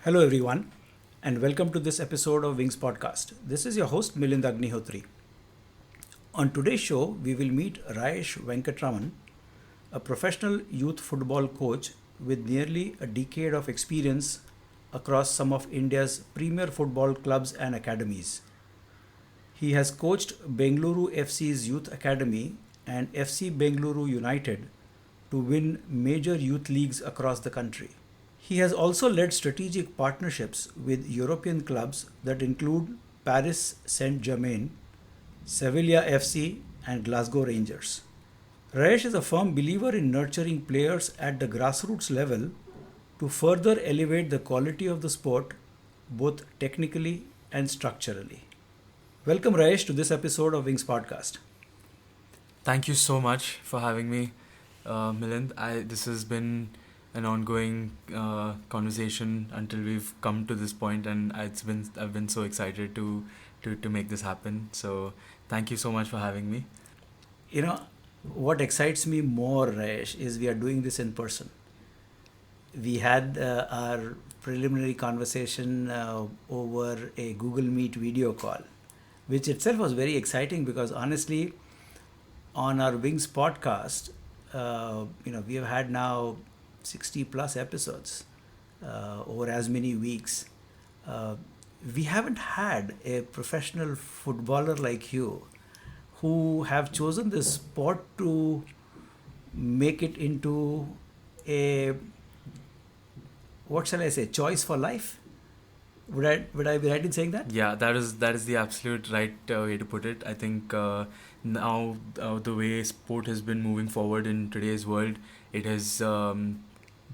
Hello, everyone, and welcome to this episode of Wings Podcast. This is your host, Milind Agnihotri. On today's show, we will meet Ryesh Venkatraman, a professional youth football coach with nearly a decade of experience across some of India's premier football clubs and academies. He has coached Bengaluru FC's youth academy and FC Bengaluru United to win major youth leagues across the country. He has also led strategic partnerships with European clubs that include Paris Saint Germain, Sevilla FC, and Glasgow Rangers. Rayesh is a firm believer in nurturing players at the grassroots level to further elevate the quality of the sport both technically and structurally. Welcome, Rayesh, to this episode of Wings Podcast. Thank you so much for having me, Milind. This has been an ongoing conversation until we've come to this point, and I've been so excited to make this happen. So thank you so much for having me. You know, what excites me more, Rayesh, is we are doing this in person. We had our preliminary conversation over a Google Meet video call, which itself was very exciting because honestly, on our Wings podcast, we have had now 60 plus episodes over as many weeks. Uh, we haven't had a professional footballer like you who have chosen this sport to make it into a, what shall I say, choice for life. Would I be right in saying that? Yeah, that is the absolute right way to put it. I think now the way sport has been moving forward in today's world, it has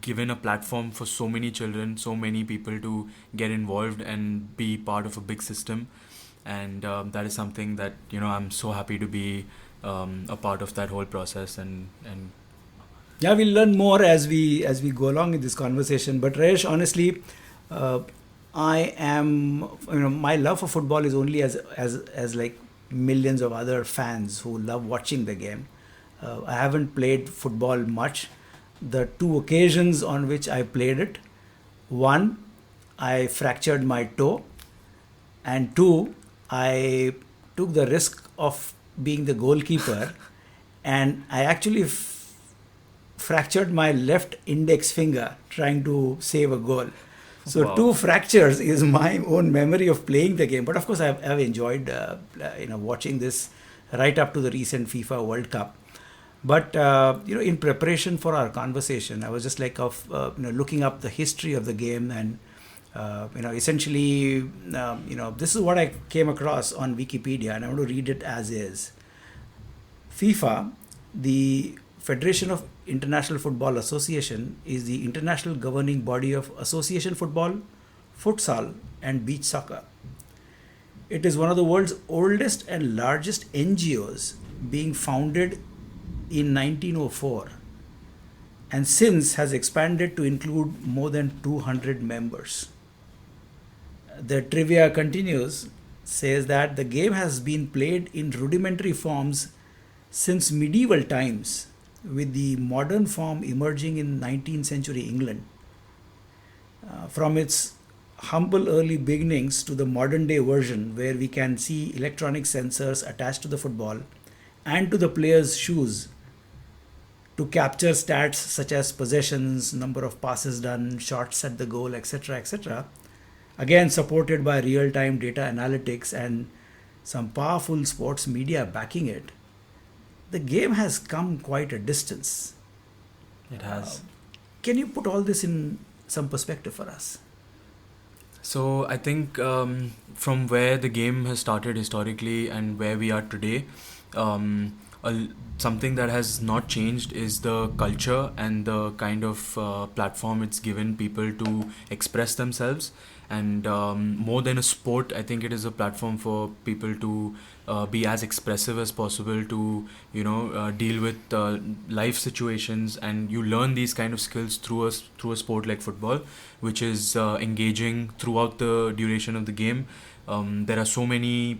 given a platform for so many children, so many people to get involved and be part of a big system, and that is something that I'm so happy to be a part of that whole process and Yeah, we'll learn more as we go along in this conversation. But Rayesh, honestly, uh, I am, my love for football is only as like millions of other fans who love watching the game. I haven't played football much. The two occasions on which I played it, one, I fractured my toe, and two, I took the risk of being the goalkeeper, and I actually fractured my left index finger trying to save a goal. So wow. two fractures is my own memory of playing the game. But of course, I've enjoyed watching this right up to the recent FIFA World Cup. But in preparation for our conversation, I was just like looking up the history of the game, and essentially, this is what I came across on Wikipedia, and I want to read it as is. FIFA, the Federation of International Football Association, is the international governing body of association football, futsal, and beach soccer. It is one of the world's oldest and largest NGOs, being founded in 1904, and since has expanded to include more than 200 members. The trivia continues, says that the game has been played in rudimentary forms since medieval times, with the modern form emerging in 19th century England. From its humble early beginnings to the modern day version, where we can see electronic sensors attached to the football and to the player's shoes to capture stats such as possessions, number of passes done, shots at the goal, etc., etc. Again, supported by real time data analytics and some powerful sports media backing it, the game has come quite a distance. It Uh, has. can you put all this in some perspective for us? So I think from where the game has started historically and where we are today, um, something that has not changed is the culture and the kind of platform it's given people to express themselves. And more than a sport, I think it is a platform for people to be as expressive as possible, to deal with life situations, and you learn these kind of skills through a sport like football, which is engaging throughout the duration of the game. There are so many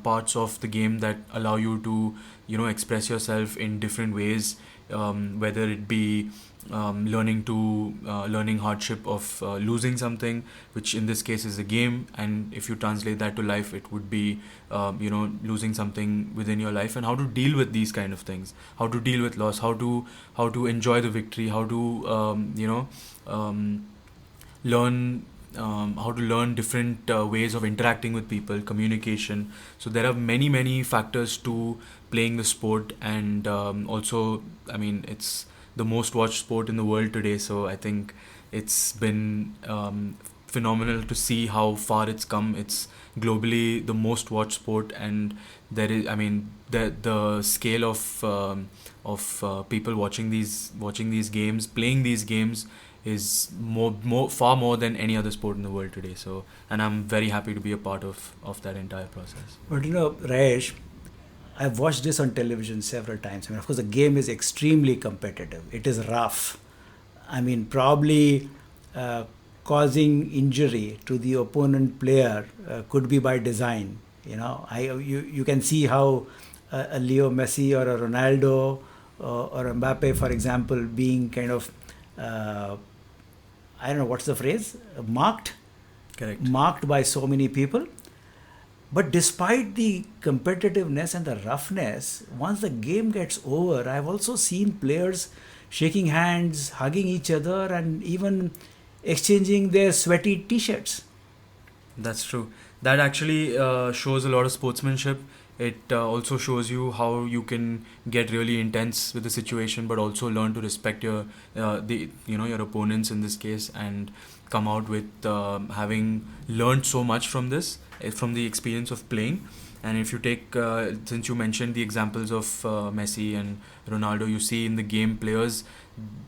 parts of the game that allow you to express yourself in different ways, whether it be learning hardship of losing something, which in this case is a game, and if you translate that to life, it would be losing something within your life, and how to deal with these kind of things, how to deal with loss, how to enjoy the victory, how to learn how to learn different ways of interacting with people, communication. So there are many factors to playing the sport, and also, I mean, it's the most watched sport in the world today. So I think it's been phenomenal to see how far it's come. It's globally the most watched sport, and there is, I mean, the scale of people watching these games, playing these games, is far more than any other sport in the world today. So, and I'm very happy to be a part of that entire process. But Rayesh, I've watched this on television several times. I mean, of course, the game is extremely competitive. It is rough. I mean, probably causing injury to the opponent player could be by design. You can see how a Leo Messi or a Ronaldo or Mbappe, for example, being kind of I don't know what's the phrase, Correct. marked by so many people. But despite the competitiveness and the roughness, once the game gets over, I've also seen players shaking hands, hugging each other, and even exchanging their sweaty t-shirts. That's true. That actually shows a lot of sportsmanship. It also shows you how you can get really intense with the situation, but also learn to respect your opponents in this case, and come out with having learned so much from this, from the experience of playing. And if you take, since you mentioned the examples of Messi and Ronaldo, you see in the game players,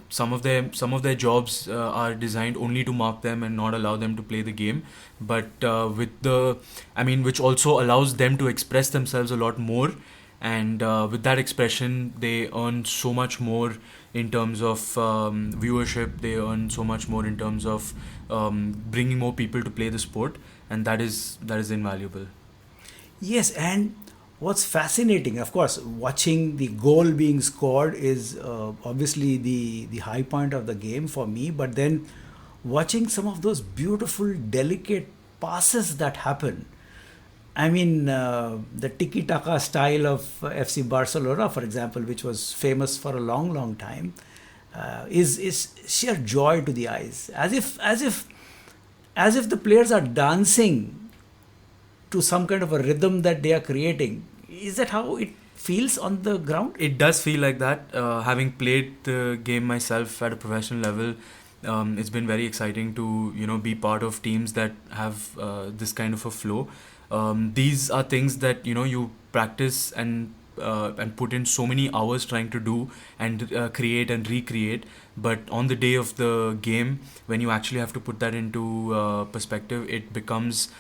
some of their jobs are designed only to mark them and not allow them to play the game. But which also allows them to express themselves a lot more, and with that expression, they earn so much more in terms of viewership. They earn so much more in terms of bringing more people to play the sport, and that is invaluable. Yes, and what's fascinating, of course, watching the goal being scored is obviously the high point of the game for me. But then watching some of those beautiful, delicate passes that happen. I mean, the tiki-taka style of FC Barcelona, for example, which was famous for a long time, is sheer joy to the eyes. As if the players are dancing to some kind of a rhythm that they are creating. Is that how it feels on the ground? It does feel like that. Having played the game myself at a professional level, it's been very exciting to be part of teams that have this kind of a flow. These are things that you practice and put in so many hours trying to do and create and recreate. But on the day of the game, when you actually have to put that into perspective, it becomes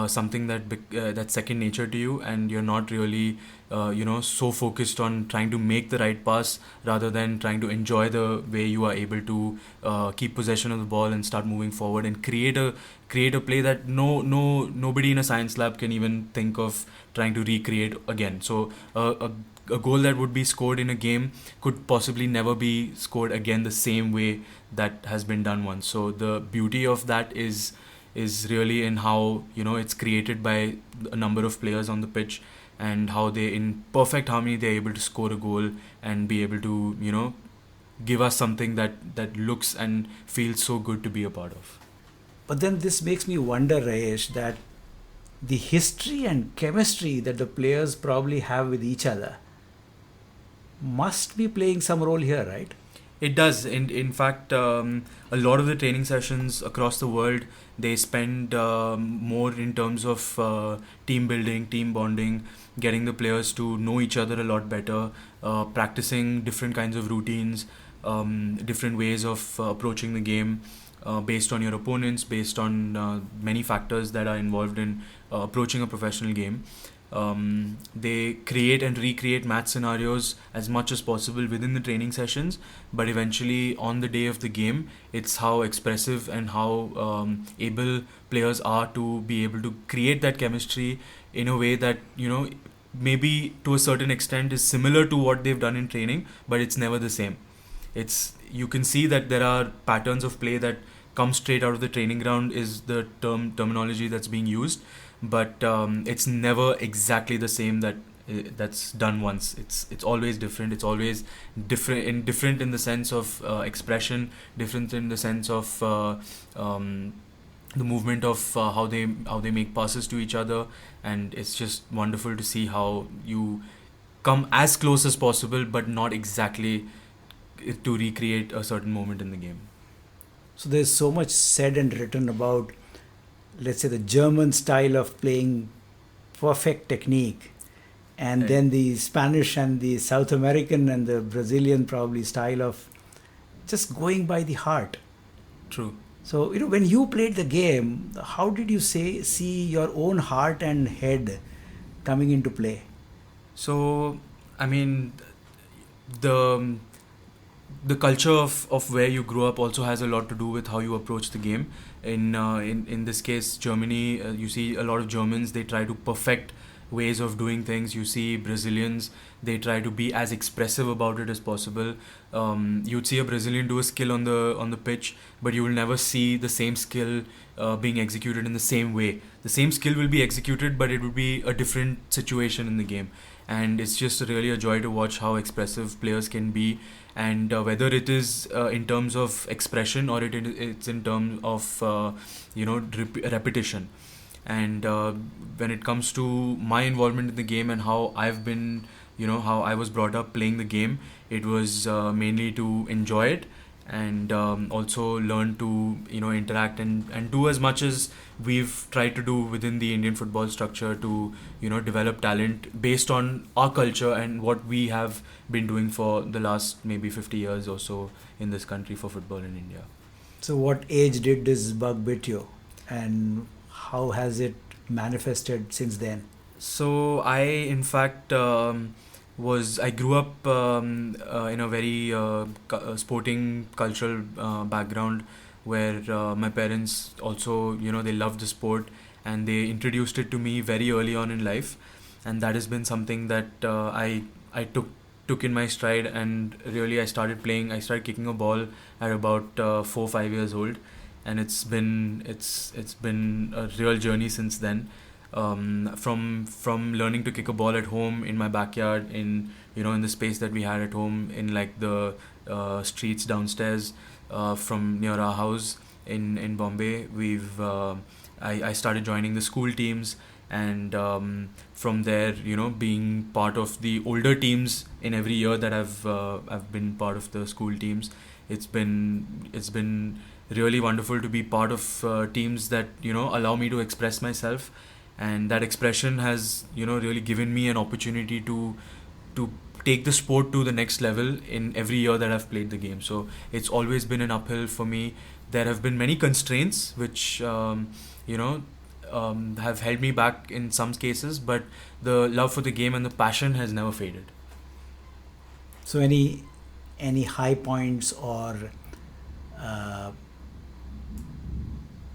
something that's second nature to you, and you're not really so focused on trying to make the right pass, rather than trying to enjoy the way you are able to keep possession of the ball and start moving forward and create a play that nobody in a science lab can even think of trying to recreate again. So a goal that would be scored in a game could possibly never be scored again the same way that has been done once. So the beauty of that is really in how it's created by a number of players on the pitch, and how they, in perfect harmony, they're able to score a goal and be able to give us something that looks and feels so good to be a part of. But then this makes me wonder, Rayesh, that the history and chemistry that the players probably have with each other must be playing some role here, right? It does. In fact, a lot of the training sessions across the world, they spend more in terms of team building, team bonding, getting the players to know each other a lot better, practicing different kinds of routines, different ways of approaching the game, based on your opponents, based on many factors that are involved in approaching a professional game. They create and recreate match scenarios as much as possible within the training sessions, but eventually on the day of the game, it's how expressive and how able players are to be able to create that chemistry in a way that maybe to a certain extent is similar to what they've done in training, but it's never the same. You can see that there are patterns of play that come straight out of the training ground is the terminology that's being used, but it's never exactly the same that's done once. It's always different. It's always different in the sense of expression, different in the sense of the movement of how they make passes to each other, and it's just wonderful to see how you come as close as possible, but not exactly to recreate a certain moment in the game. So there's so much said and written about, let's say, the German style of playing, perfect technique, and Right. then the Spanish and the South American and the Brazilian probably style of just going by the heart. True. So, when you played the game, how did you see your own heart and head coming into play? So, I mean, the the culture of where you grew up also has a lot to do with how you approach the game. In this case, Germany, you see a lot of Germans, they try to perfect ways of doing things. You see Brazilians, they try to be as expressive about it as possible. You'd see a Brazilian do a skill on the pitch, but you will never see the same skill being executed in the same way. The same skill will be executed, but it will be a different situation in the game. And it's just really a joy to watch how expressive players can be, and whether it is in terms of expression or it's in terms of repetition. And when it comes to my involvement in the game and how how I was brought up playing the game, it was mainly to enjoy it, and also learn to interact and do as much as we've tried to do within the Indian football structure to develop talent based on our culture and what we have been doing for the last maybe 50 years or so in this country for football in India. So, what age did this bug bit you, and how has it manifested since then? So I, in fact, I grew up in a very sporting cultural background where my parents also, they loved the sport, and they introduced it to me very early on in life, and that has been something that I took in my stride, and really I started playing. I started kicking a ball at about 4 or 5 years old, and it's been a real journey since then. From learning to kick a ball at home in my backyard, in the space that we had at home, in like the streets downstairs from near our house in Bombay. I started joining the school teams, and from there, being part of the older teams in every year that I've been part of the school teams. It's been really wonderful to be part of teams that allow me to express myself, and that expression has really given me an opportunity to take the sport to the next level in every year that I've played the game. So it's always been an uphill for me. There have been many constraints which have held me back in some cases, but the love for the game and the passion has never faded. So, any high points or uh,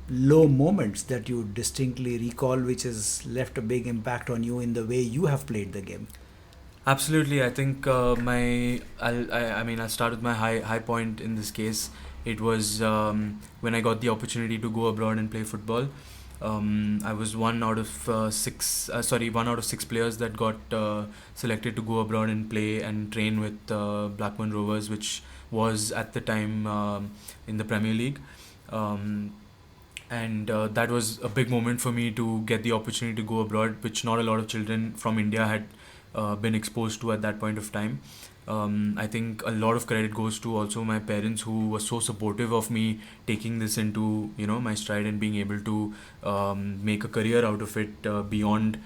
low moments that you distinctly recall, which has left a big impact on you in the way you have played the game? Absolutely, I think I'll start with my high point in this case. It was when I got the opportunity to go abroad and play football. I was one out of one out of six players that got selected to go abroad and play and train with Blackburn Rovers, which was at the time in the Premier League. Um, and that was a big moment for me to get the opportunity to go abroad, which not a lot of children from India had been exposed to at that point of time. I think a lot of credit goes to also my parents, who were so supportive of me taking this into my stride and being able to make a career out of it beyond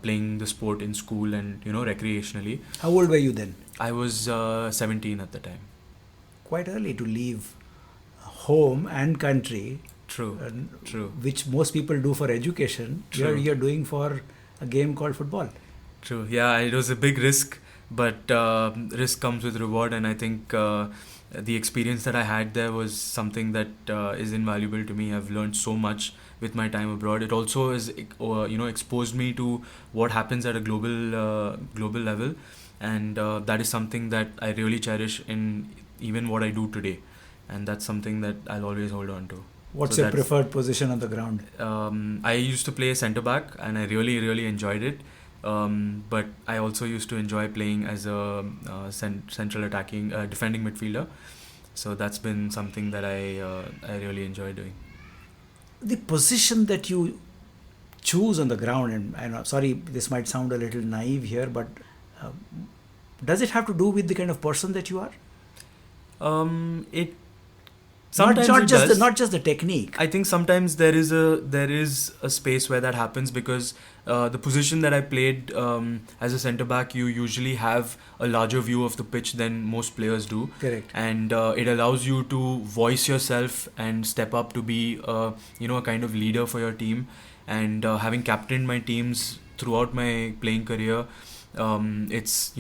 playing the sport in school and recreationally. How old were you then? I was 17 at the time. Quite early to leave home and country, True, true. which most people do for education. True. You're doing for a game called football. True. Yeah, it was a big risk, but risk comes with reward, and I think the experience that I had there was something that is invaluable to me. I've learned so much with my time abroad. It also is, exposed me to what happens at a global level, and that is something that I really cherish in even what I do today, and that's something that I'll always hold on to. What's So your preferred position on the ground? I used to play centre back, and I really enjoyed it. But I also used to enjoy playing as a central attacking defending midfielder. So that's been something that I really enjoy doing. The position that you choose on the ground, and I know, sorry, this might sound a little naive here, but uh, does it have to do with the kind of person that you are? It sometimes not it just does. not just the technique. I think sometimes there is a space where that happens, because the position that I played as a centre back, you usually have a larger view of the pitch than most players do. Correct. And it allows you to voice yourself and step up to be a kind of leader for your team. And having captained my teams throughout my playing career, it's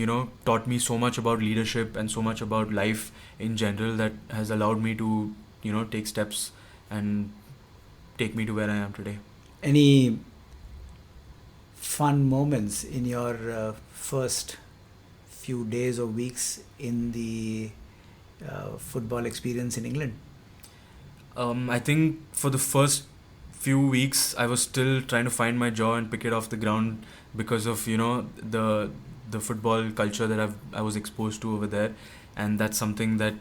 taught me so much about leadership and so much about life in general, that has allowed me to take steps and take me to where I am today. Any fun moments in your first few days or weeks in the football experience in England? I think for the first few weeks I was still trying to find my jaw and pick it off the ground, because of the football culture that I was exposed to over there. And that's something that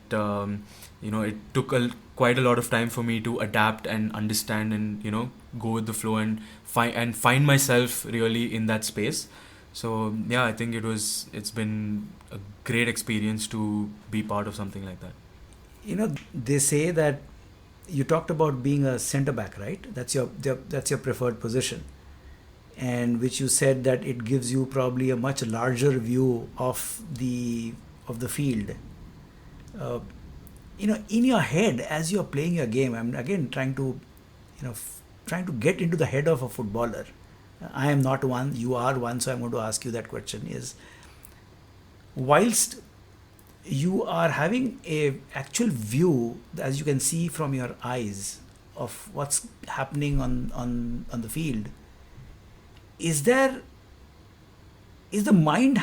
it took quite a lot of time for me to adapt and understand, and go with the flow and find myself really in that space. So yeah, I think it's been a great experience to be part of something like that. They say that you talked about being a centre back, right? That's your preferred position, and which you said that it gives you probably a much larger view of the field. In your head as you're playing your game, I'm again trying to get into the head of a footballer. I am not one, you are one, so I'm going to ask you that question. Is, whilst you are having a actual view, as you can see from your eyes, of what's happening on the field, is the mind,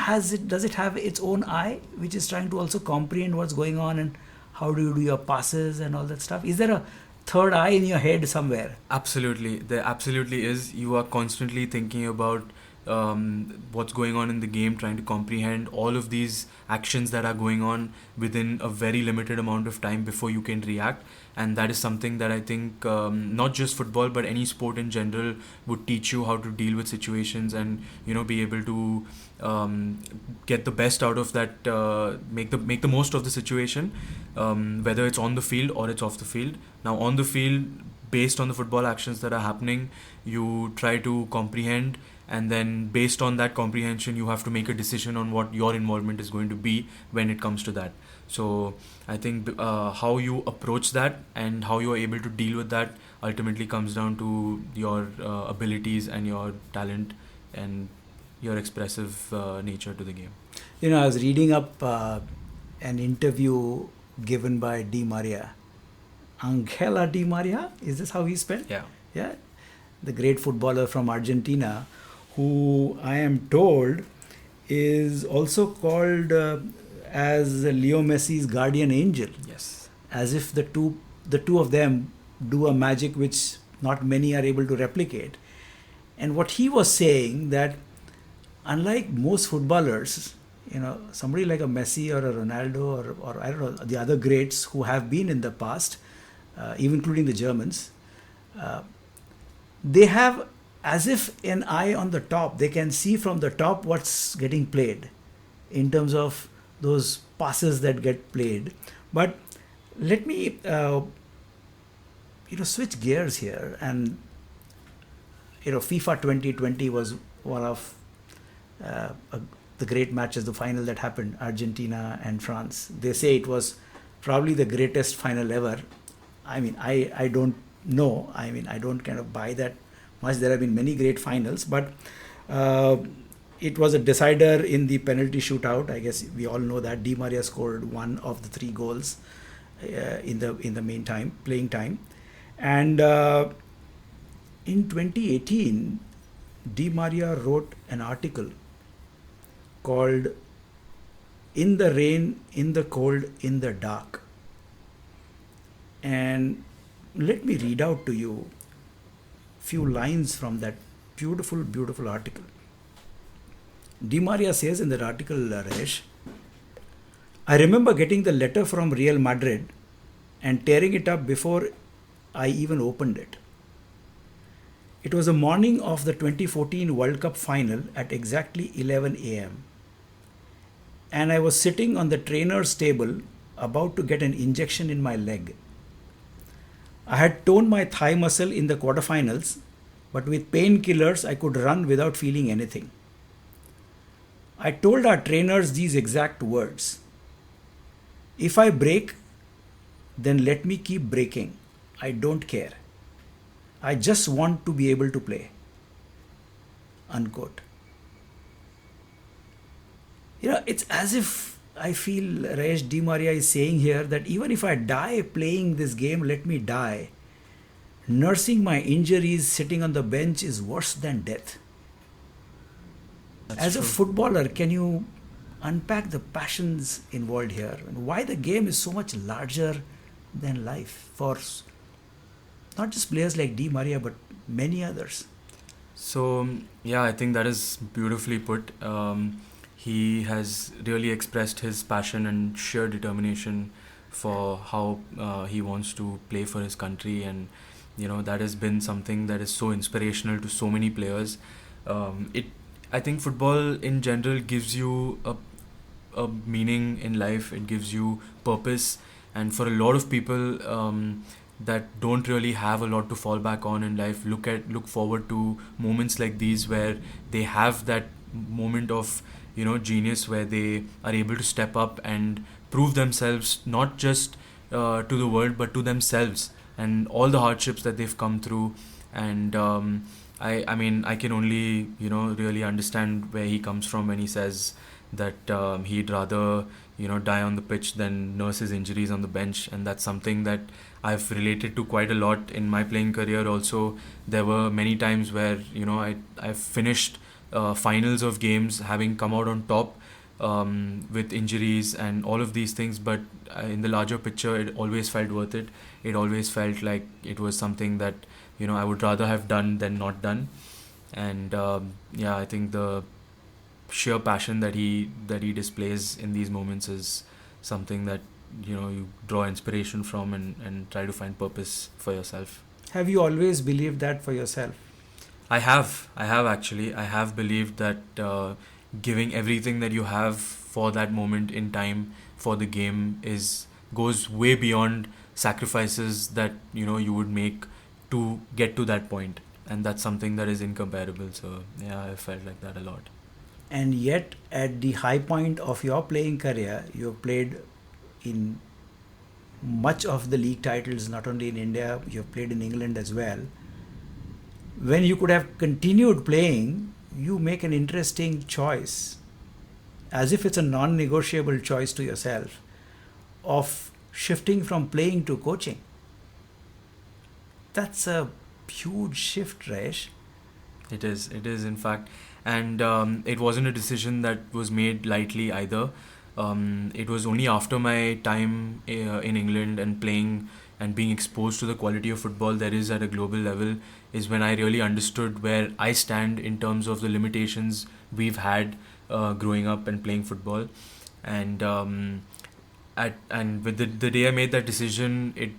does it have its own eye which is trying to also comprehend what's going on, and how do you do your passes and all that stuff? Is there a third eye in your head somewhere? Absolutely, there absolutely is. You are constantly thinking about what's going on in the game, trying to comprehend all of these actions that are going on within a very limited amount of time before you can react. And that is something that I think not just football but any sport in general would teach you, how to deal with situations and be able to get the best out of that, make the most of the situation, whether it's on the field or it's off the field. Now on the field, based on the football actions that are happening, you try to comprehend, and then based on that comprehension you have to make a decision on what your involvement is going to be when it comes to that. So I think how you approach that and how you are able to deal with that ultimately comes down to your abilities and your talent and your expressive nature to the game. I was reading up an interview given by Di Maria. Angela Di Maria, is this how he's spelled? Yeah, the great footballer from Argentina, who I am told is also called as Leo Messi's guardian angel. Yes. As if the two of them do a magic which not many are able to replicate. And what he was saying, that unlike most footballers, somebody like a Messi or a Ronaldo or I don't know, the other greats who have been in the past, even including the Germans, they have as if an eye on the top. They can see from the top what's getting played in terms of those passes that get played. But let me switch gears here, and FIFA 2020 was one of the great matches, the final that happened, Argentina and France. They say it was probably the greatest final ever. I mean, I don't know. I mean, I don't kind of buy that much. There have been many great finals, but it was a decider in the penalty shootout. I guess we all know that Di Maria scored one of the 3 goals in the main time, playing time. And in 2018, Di Maria wrote an article called in the rain, in the cold, in the dark. And let me read out to you few lines from that beautiful, beautiful article. Di Maria says in that article, Ryesh, I remember getting the letter from Real Madrid and tearing it up before I even opened it. It was the morning of the 2014 World Cup final at exactly 11 a.m. And I was sitting on the trainer's table about to get an injection in my leg. I had torn my thigh muscle in the quarterfinals, but with painkillers I could run without feeling anything. I told our trainers these exact words. If I break, then let me keep breaking. I don't care. I just want to be able to play. Unquote. It's as if I feel Ryesh Di Maria is saying here that even if I die playing this game, let me die. Nursing my injuries sitting on the bench is worse than death. That's As true. a footballer, can you unpack the passions involved here and why the game is so much larger than life for not just players like Di Maria but many others? So, yeah, I think that is beautifully put. He has really expressed his passion and sheer determination for how he wants to play for his country, and that has been something that is so inspirational to so many players. It, I think, football in general gives you a meaning in life. It gives you purpose, and for a lot of people that don't really have a lot to fall back on in life, look forward to moments like these where they have that moment of genius, where they are able to step up and prove themselves, not just to the world but to themselves, and all the hardships that they've come through. And I mean, I can only really understand where he comes from when he says that he'd rather die on the pitch than nurse his injuries on the bench. And that's something that I've related to quite a lot in my playing career also. There were many times where I finished finals of games having come out on top with injuries and all of these things, but in the larger picture it always felt worth it. It always felt like it was something that I would rather have done than not done. And yeah, I think the sheer passion that he displays in these moments is something that you draw inspiration from, and try to find purpose for yourself. Have you always believed that for yourself? I have actually. I have believed that giving everything that you have for that moment in time for the game goes way beyond sacrifices that you would make to get to that point, and that's something that is incomparable. So yeah, I felt like that a lot. And yet, at the high point of your playing career, you have played in much of the league titles, not only in India, you have played in England as well. When you could have continued playing, you make an interesting choice, as if it's a non negotiable choice to yourself, of shifting from playing to coaching. That's a huge shift, Ryesh. It is in fact, and it wasn't a decision that was made lightly either. It was only after my time in England and playing and being exposed to the quality of football there is at a global level, is when I really understood where I stand in terms of the limitations we've had growing up and playing football. And with the day I made that decision, it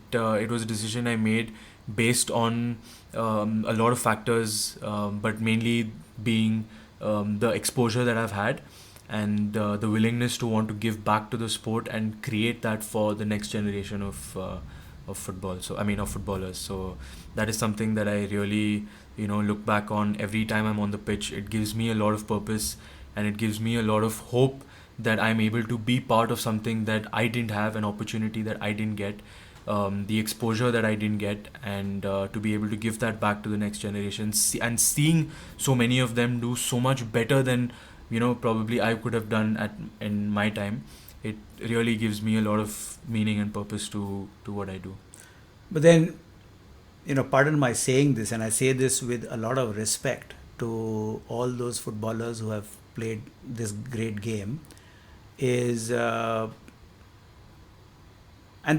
was a decision I made based on a lot of factors, but mainly being the exposure that I've had, and the willingness to want to give back to the sport and create that for the next generation of football. So I mean, of footballers. So that is something that I really look back on every time I'm on the pitch. It gives me a lot of purpose, and it gives me a lot of hope that I'm able to be part of something that I didn't have, an opportunity that I didn't get, the exposure that I didn't get, and to be able to give that back to the next generation. And seeing so many of them do so much better than probably I could have done in my time, it really gives me a lot of meaning and purpose to what I do. But then, pardon my saying this, and I say this with a lot of respect to all those footballers who have played this great game. is, and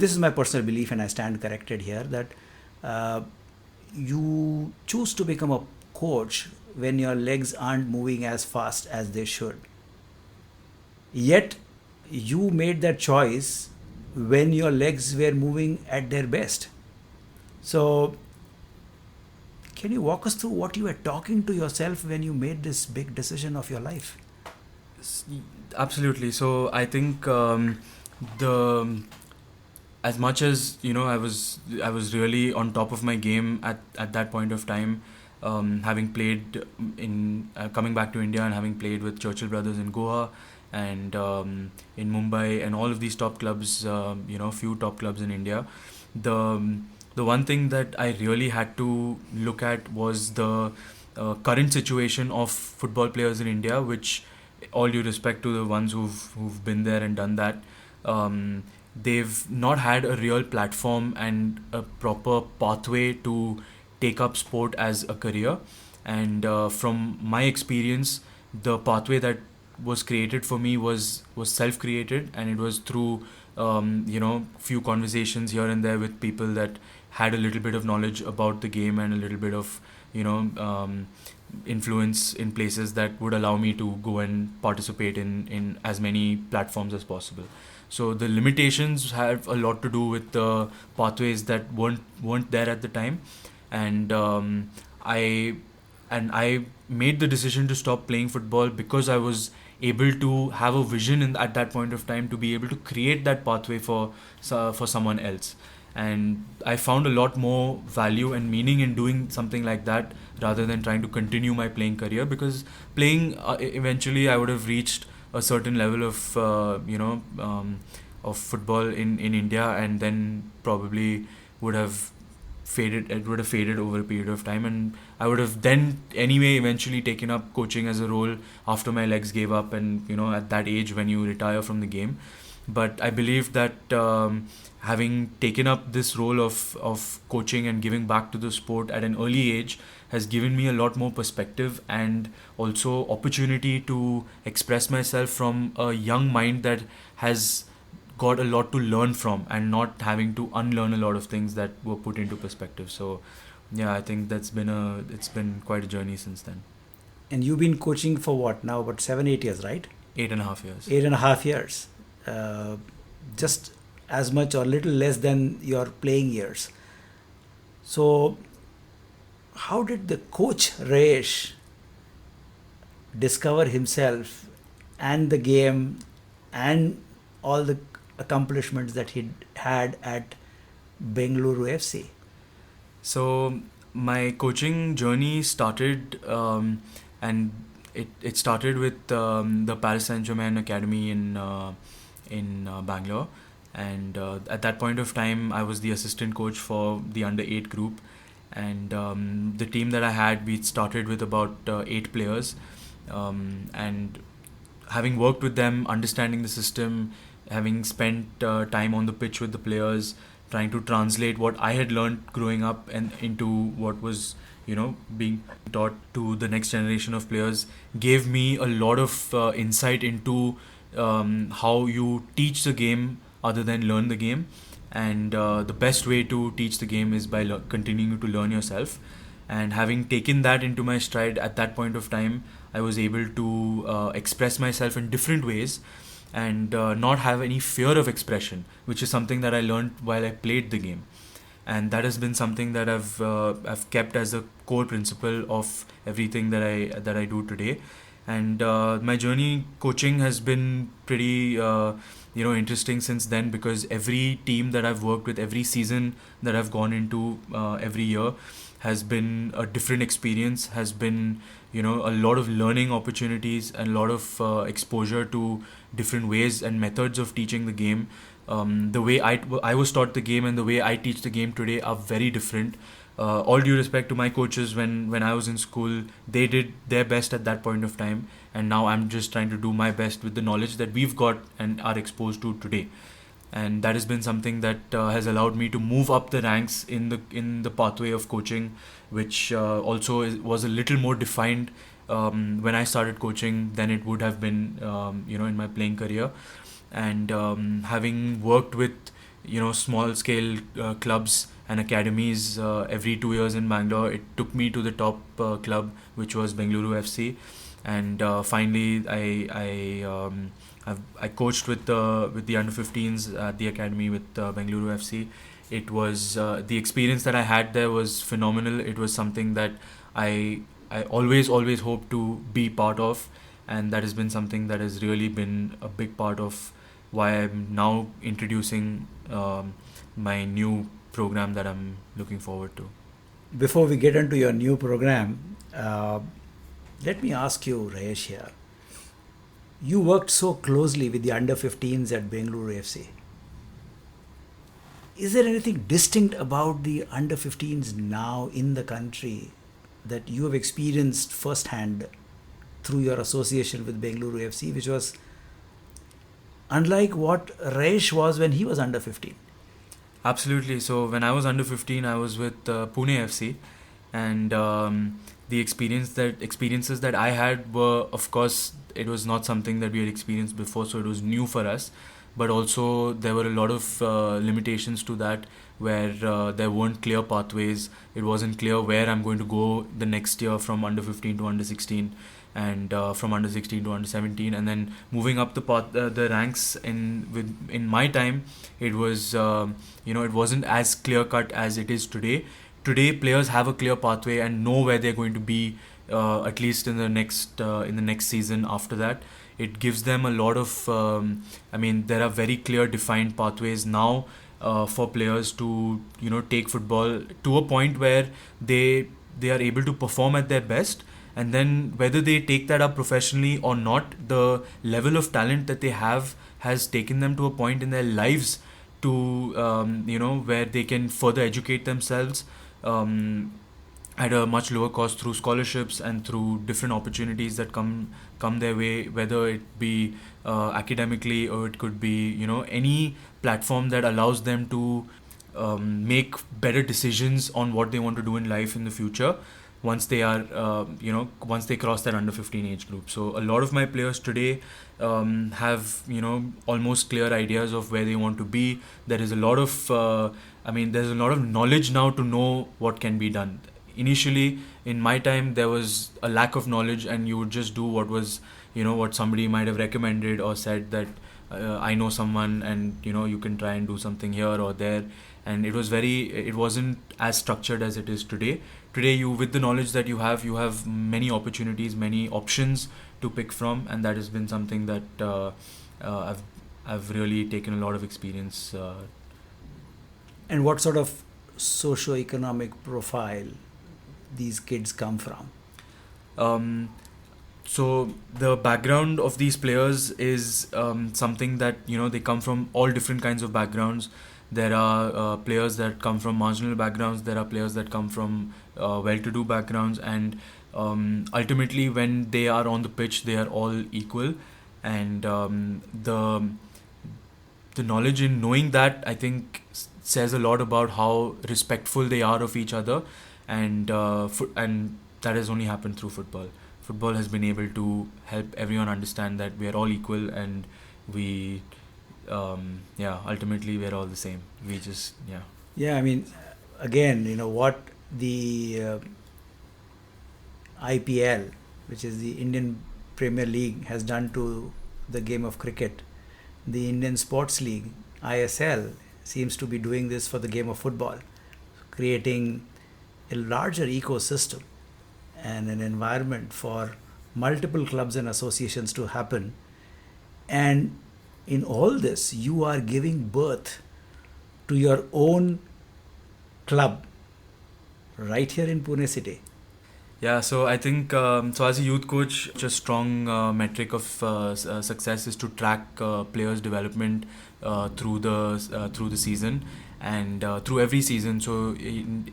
this is my personal belief, and I stand corrected here, that uh, you choose to become a coach when your legs aren't moving as fast as they should. Yet, you made that choice when your legs were moving at their best. So, can you walk us through what you were talking to yourself when you made this big decision of your life? S- Absolutely. So I think the as much as I was really on top of my game at that point of time, having played in coming back to India and having played with Churchill Brothers in Goa and in Mumbai and all of these top clubs, few top clubs in India. The one thing that I really had to look at was the current situation of football players in India, which, all due respect to the ones who've been there and done that, they've not had a real platform and a proper pathway to take up sport as a career. And from my experience, the pathway that was created for me was self-created, and it was through few conversations here and there with people that had a little bit of knowledge about the game and a little bit of influence in places that would allow me to go and participate in as many platforms as possible. So the limitations have a lot to do with the pathways that weren't there at the time, and I I made the decision to stop playing football because I was able to have a vision at that point of time to be able to create that pathway for someone else. And I found a lot more value and meaning in doing something like that rather than trying to continue my playing career, because playing eventually I would have reached a certain level of football in India, and then probably would have faded over a period of time, and I would have then anyway eventually taken up coaching as a role after my legs gave up, and at that age when you retire from the game. But I believe that having taken up this role of coaching and giving back to the sport at an early age has given me a lot more perspective and also opportunity to express myself from a young mind that has got a lot to learn from, and not having to unlearn a lot of things that were put into perspective. So yeah, I think it's been quite a journey since then. And you've been coaching for what now? About 7, 8 years, right? 8.5 years. 8.5 years. Uh, just as much or little less than your playing years. So, how did the coach Ryesh discover himself and the game and all the accomplishments that he had at Bengaluru FC? So my coaching journey started, and it started with the Paris Saint Germain academy in Bangalore, and at that point of time I was the assistant coach for the under 8 group, and the team that I had, we started with about 8 players, and having worked with them, understanding the system, having spent time on the pitch with the players, trying to translate what I had learned growing up and into what was being taught to the next generation of players, gave me a lot of insight into how you teach the game other than learn the game. And the best way to teach the game is by continuing to learn yourself. And having taken that into my stride at that point of time, I was able to express myself in different ways, and not have any fear of expression, which is something that I learned while I played the game. And that has been something that I've kept as a core principle of everything that I do today. And my journey coaching has been pretty interesting since then, because every team that I've worked with, every season that I've gone into every year, has been a different experience, has been a lot of learning opportunities and a lot of exposure to different ways and methods of teaching the game. The way I was taught the game and the way I teach the game today are very different. All due respect to my coaches, when I was in school, they did their best at that point of time, and now I'm just trying to do my best with the knowledge that we've got and are exposed to today. And that has been something that has allowed me to move up the ranks in the pathway of coaching, which also was a little more defined when I started coaching than it would have been, in my playing career. And having worked with, small scale clubs and academies every 2 years in Bangalore, it took me to the top club, which was Bengaluru FC. And finally, I coached with the under-15s at the academy with Bengaluru FC. It was the experience that I had there was phenomenal. It was something that I always hope to be part of, and that has been something that has really been a big part of why I'm now introducing my new program that I'm looking forward to. Before we get into your new program, let me ask you, Ryesh, here. You worked so closely with the under 15s at Bengaluru FC. Is there anything distinct about the under 15s now in the country that you have experienced firsthand through your association with Bengaluru FC, which was unlike what Ryesh was when he was under 15? Absolutely. So when I was under 15, I was with Pune FC, and the experiences that I had were, of course, it was not something that we had experienced before, so it was new for us. But also there were a lot of limitations to that, where there weren't clear pathways. It wasn't clear where I'm going to go the next year from under 15 to under 16, and from under 16 to under 17, and then moving up the ranks. In my time, it was it wasn't as clear cut as it is today. Today, players have a clear pathway and know where they're going to be, at least in the next season. After that, it gives them a lot of. There are very clear, defined pathways now for players to take football to a point where they are able to perform at their best. And then whether they take that up professionally or not, the level of talent that they have has taken them to a point in their lives to where they can further educate themselves at a much lower cost through scholarships and through different opportunities that come their way, whether it be academically, or it could be any platform that allows them to make better decisions on what they want to do in life in the future once they are once they cross that under 15 age group. So a lot of my players today have almost clear ideas of where they want to be. There is a lot of there's a lot of knowledge now to know what can be done. Initially, in my time, there was a lack of knowledge, and you would just do what was what somebody might have recommended or said that I know someone, and you can try and do something here or there. And it wasn't as structured as it is today. Today, you, with the knowledge that you have many opportunities, many options to pick from, and that has been something that I've really taken a lot of experience. And what sort of socio-economic profile these kids come from? So the background of these players is something that they come from all different kinds of backgrounds. There are players that come from marginal backgrounds. There are players that come from well-to-do backgrounds, and ultimately, when they are on the pitch, they are all equal. And the knowledge in knowing that, I think, says a lot about how respectful they are of each other, and and that has only happened through football. Football has been able to help everyone understand that we are all equal, and we ultimately we're all the same. We just Yeah, again, what the IPL, which is the Indian Premier League, has done to the game of cricket. The Indian Sports League, ISL, seems to be doing this for the game of football, creating a larger ecosystem and an environment for multiple clubs and associations to happen. And in all this, you are giving birth to your own club right here in Pune city. Yeah, so I think so as a youth coach, a strong metric of success is to track players' development through the season and through every season. So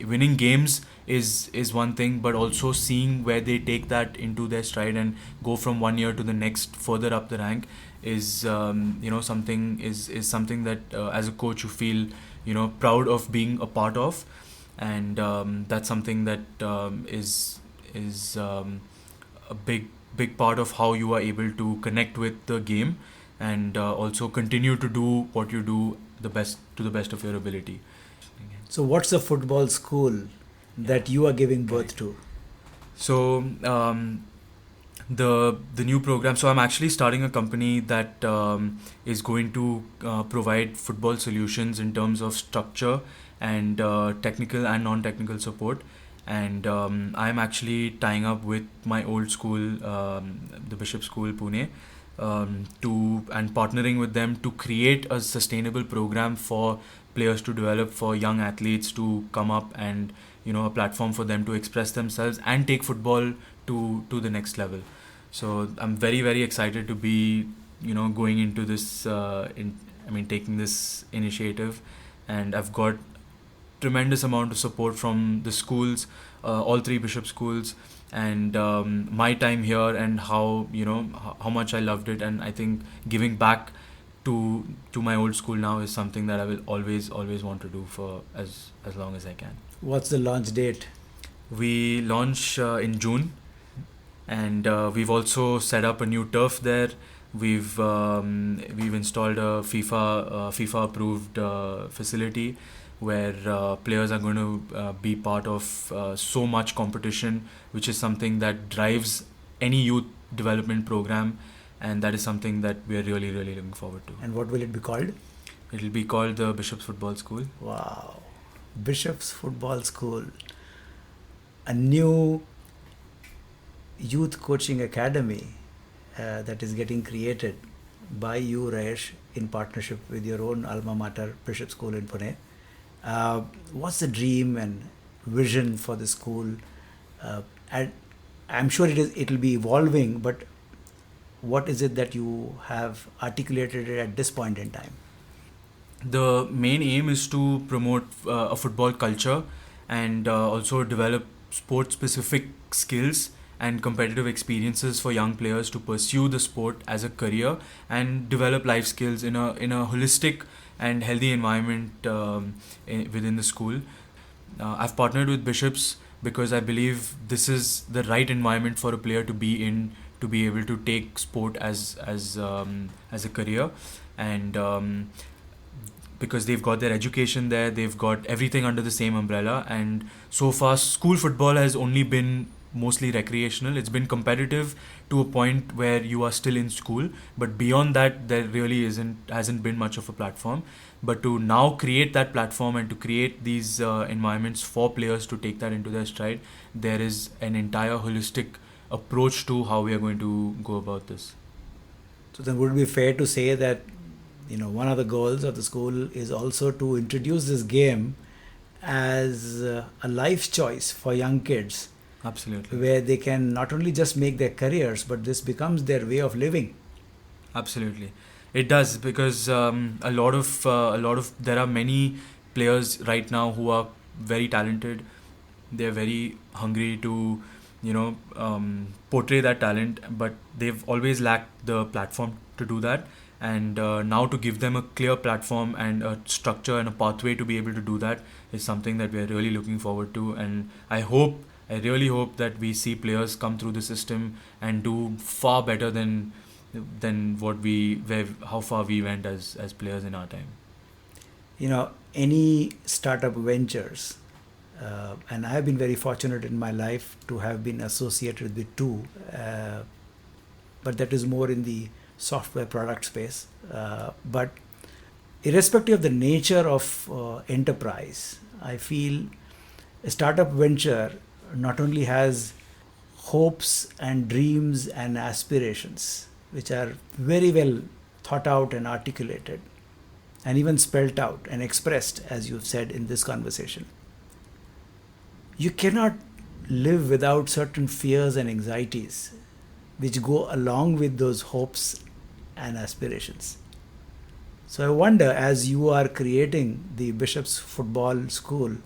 winning games is one thing, but also seeing where they take that into their stride and go from one year to the next, further up the rank, is something something that as a coach you feel proud of being a part of, and that's something that is a big part of how you are able to connect with the game, and also continue to do what you do to the best of your ability. So, what's the football school that you are giving birth Correct. to? So the new program. So I'm actually starting a company that is going to provide football solutions in terms of structure and technical and non-technical support. And I'm actually tying up with my old school, the Bishop School, Pune, to and partnering with them to create a sustainable program for players to develop, for young athletes to come up, and a platform for them to express themselves and take football to the next level. So I'm very, very excited to be going into this taking this initiative, and I've got tremendous amount of support from the schools, all three Bishop schools, and my time here, and how much I loved it. And I think giving back to my old school now is something that I will always want to do for as long as I can. What's the launch date? We launch in June, and we've also set up a new turf there. We've installed a FIFA approved facility where players are going to be part of so much competition, which is something that drives any youth development program, and that is something that we are really, really looking forward to. And what will it be called? It will be called the Bishop's Football School. Wow. Bishop's Football School. A new youth coaching academy that is getting created by you, Ryesh, in partnership with your own alma mater, Bishop School in Pune. What's the dream and vision for the school? And I'm sure it'll be evolving, but what is it that you have articulated at this point in time? The main aim is to promote a football culture, and also develop sport specific skills and competitive experiences for young players to pursue the sport as a career and develop life skills in a holistic and healthy environment within the school. I've partnered with Bishops because I believe this is the right environment for a player to be in, to be able to take sport as a career, and because they've got their education there, they've got everything under the same umbrella. And so far, school football has only been mostly recreational. It's been competitive to a point where you are still in school, but beyond that, there really hasn't been much of a platform. But to now create that platform and to create these environments for players to take that into their stride, there is an entire holistic approach to how we are going to go about this. So then would it be fair to say that one of the goals of the school is also to introduce this game as a life choice for young kids? Absolutely. Where they can not only just make their careers, but this becomes their way of living. Absolutely, it does, because a lot of there are many players right now who are very talented. They're very hungry to portray that talent, but they've always lacked the platform to do that. And now to give them a clear platform and a structure and a pathway to be able to do that is something that we are really looking forward to. And I really hope that we see players come through the system and do far better than how far we went as players in our time. Any startup ventures, and I have been very fortunate in my life to have been associated with two, but that is more in the software product space. But irrespective of the nature of enterprise, I feel a startup venture not only has hopes and dreams and aspirations, which are very well thought out and articulated, and even spelt out and expressed, as you've said in this conversation. You cannot live without certain fears and anxieties which go along with those hopes and aspirations. So I wonder, as you are creating the Bishop's Football School,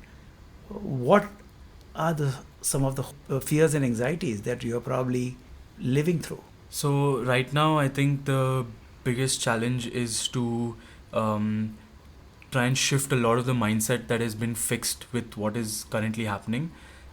what are some of the fears and anxieties that you are probably living through? So right now, I think the biggest challenge is to try and shift a lot of the mindset that has been fixed with what is currently happening.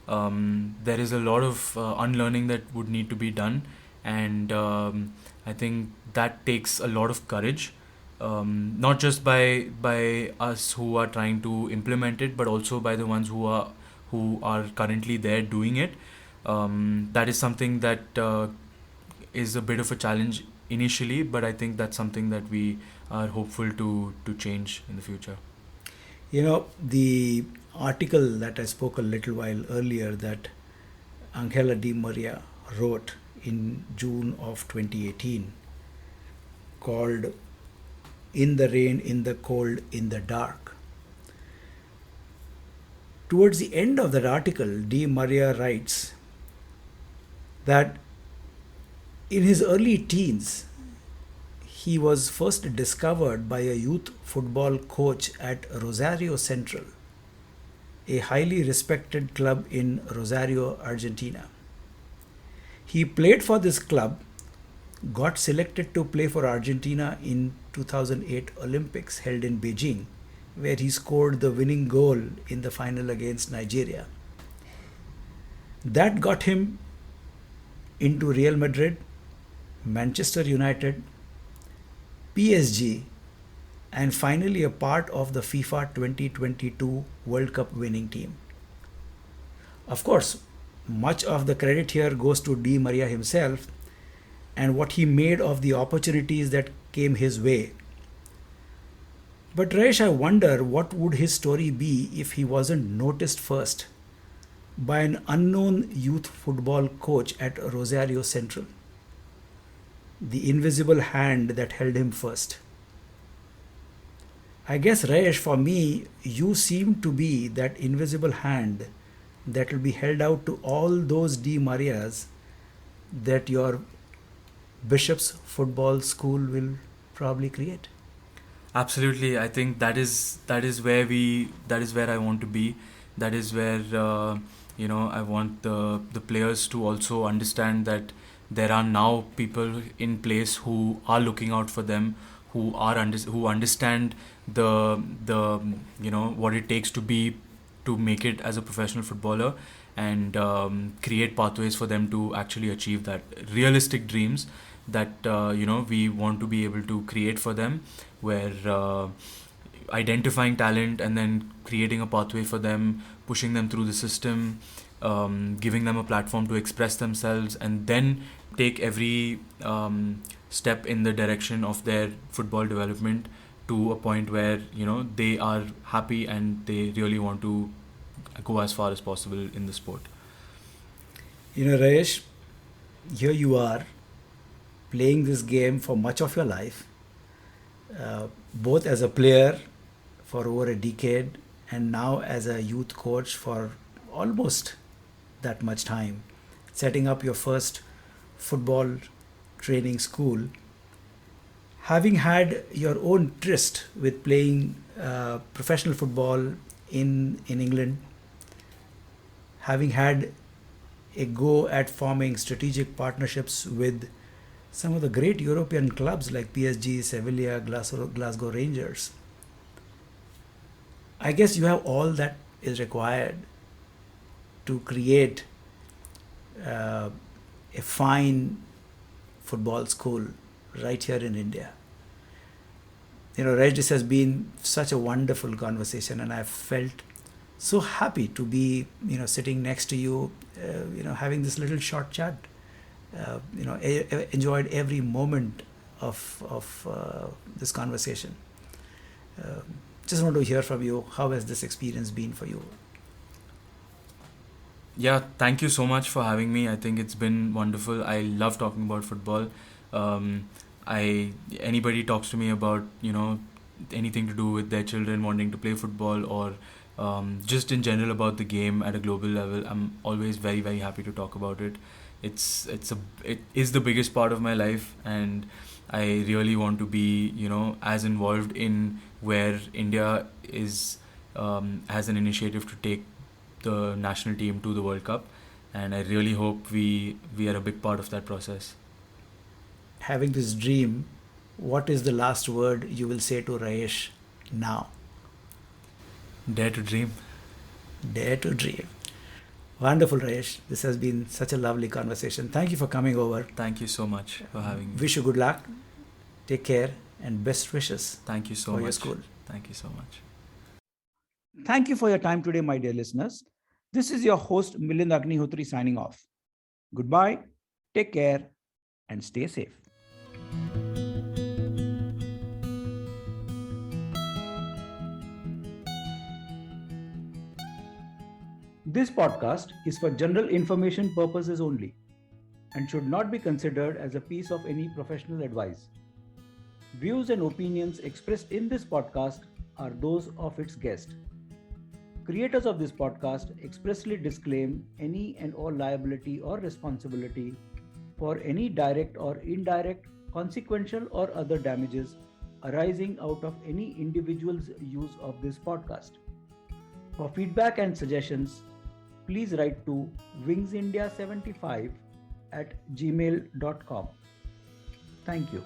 there is a lot of unlearning that would need to be done, and I think that takes a lot of courage, not just by us who are trying to implement it, but also by the ones who are currently there doing it. That is something that is a bit of a challenge initially, but I think that's something that we are hopeful to change in the future. The article that I spoke a little while earlier that Angela Di Maria wrote in June of 2018 called In the Rain, in the Cold, in the Dark. Towards the end of that article, Di Maria writes that in his early teens, he was first discovered by a youth football coach at Rosario Central, a highly respected club in Rosario, Argentina. He played for this club, got selected to play for Argentina in 2008 Olympics held in Beijing, where he scored the winning goal in the final against Nigeria. That got him into Real Madrid, Manchester United, PSG, and finally a part of the FIFA 2022 World Cup winning team. Of course, much of the credit here goes to Di Maria himself and what he made of the opportunities that came his way. But Ryesh, I wonder what would his story be if he wasn't noticed first by an unknown youth football coach at Rosario Central. The invisible hand that held him first. I guess, Ryesh, for me, you seem to be that invisible hand that will be held out to all those Di Marias that your Bishop's football school will probably create. Absolutely, I think that is where I want to be. That is where I want the players to also understand that there are now people in place who are looking out for them, who understand the what it takes to make it as a professional footballer, and create pathways for them to actually achieve that realistic dreams that we want to be able to create for them, where identifying talent and then creating a pathway for them, pushing them through the system, giving them a platform to express themselves, and then take every step in the direction of their football development to a point where they are happy and they really want to go as far as possible in the sport. Rayesh, here you are playing this game for much of your life, both as a player for over a decade and now as a youth coach for almost that much time, setting up your first football training school, having had your own tryst with playing professional football in England, having had a go at forming strategic partnerships with some of the great European clubs like PSG, Sevilla, Glasgow Rangers. I guess you have all that is required to create a fine football school right here in India. Raj, this has been such a wonderful conversation, and I've felt so happy to be, sitting next to you, having this little short chat. Enjoyed every moment of this conversation. Just want to hear from you. How has this experience been for you? Yeah, thank you so much for having me. I think it's been wonderful. I love talking about football. Anybody talks to me about anything to do with their children wanting to play football, or just in general about the game at a global level, I'm always very, very happy to talk about it. It is the biggest part of my life, and I really want to be as involved in where India is has an initiative to take the national team to the World Cup, and I really hope we are a big part of that process. Having this dream, what is the last word you will say to Ryesh now? Dare to dream. Dare to dream. Wonderful, Rayesh. This has been such a lovely conversation. Thank you for coming over. Thank you so much for having me. Wish you good luck. Take care and best wishes Thank you so for much. your school. Thank you so much. Thank you for your time today, my dear listeners. This is your host, Milind Agnihotri, signing off. Goodbye, take care, and stay safe. This podcast is for general information purposes only and should not be considered as a piece of any professional advice. Views and opinions expressed in this podcast are those of its guest. Creators of this podcast expressly disclaim any and all liability or responsibility for any direct or indirect, consequential or other damages arising out of any individual's use of this podcast. For feedback and suggestions, please write to wingsindia75@gmail.com. Thank you.